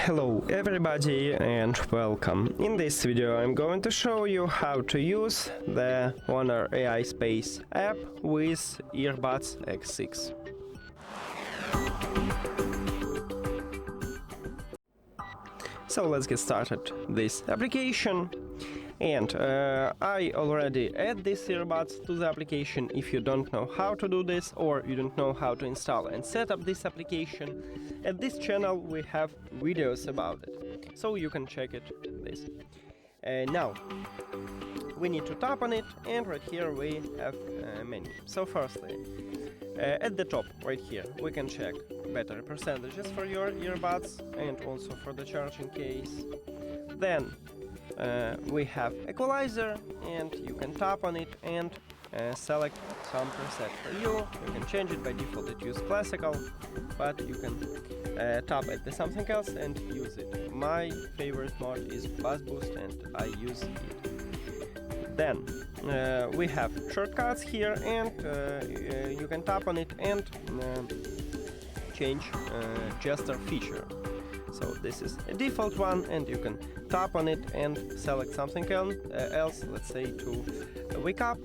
Hello everybody and welcome. In this video I'm going to show you how to use the HONOR AI Space app with Earbuds X6. So let's get started this application. And I already add these earbuds to the application. If you don't know how to do this or you don't know how to install and set up this application, at this channel we have videos about it, so you can check it this. Now we need to tap on it, and right here we have a menu. So firstly, at the top right here we can check battery percentages for your earbuds and also for the charging case. Then we have equalizer, and you can tap on it and select some preset for you. You can change it. By default it uses classical, but you can tap at the something else and use it. My favorite mode is bass boost and I use it. Then we have shortcuts here, and you can tap on it and change gesture feature. So this is a default one, and you can tap on it and select something else, let's say to wake up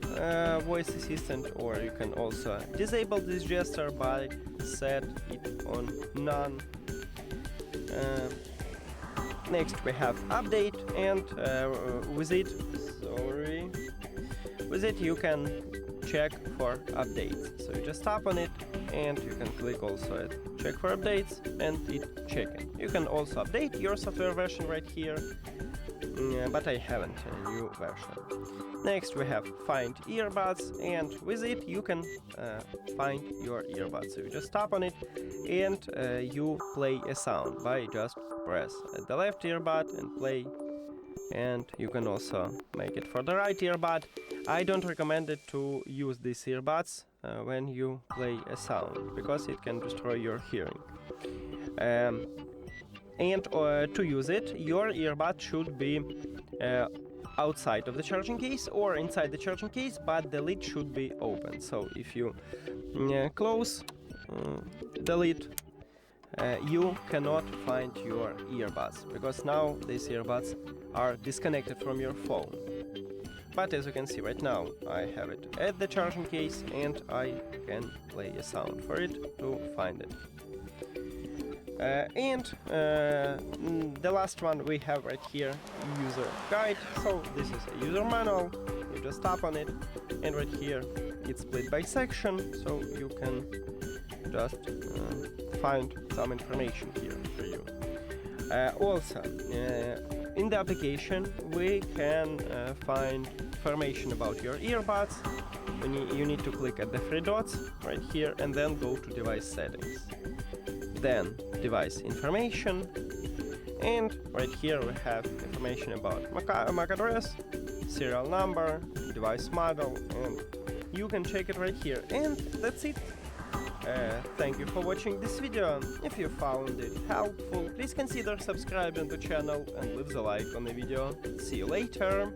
voice assistant, or you can also disable this gesture by set it on none. Next we have update, and with it you can check for updates. So you just tap on it and you can click also at check for updates, and it checking. You can also update your software version right here, but I haven't a new version. Next we have Find Earbuds, and with it you can find your earbuds. So you just tap on it and you play a sound by just press at the left earbud and play, and you can also make it for the right earbud. I don't recommend it to use these earbuds when you play a sound, because it can destroy your hearing. And to use it, your earbud should be outside of the charging case or inside the charging case, but the lid should be open. So if you close the lid, you cannot find your earbuds, because now these earbuds are disconnected from your phone. But as you can see right now, I have it at the charging case and I can play a sound for it to find it. The last one we have right here, user guide. So this is a user manual. You just tap on it, and right here it's split by section, so you can just find some information here for you. Also, in the application we can find information about your earbuds. You need to click at the three dots right here and then go to device settings, then device information, and right here we have information about MAC address, serial number, device model, and you can check it right here. And that's it. Thank you for watching this video. If you found it helpful, please consider subscribing to the channel and leave the like on the video. See you later!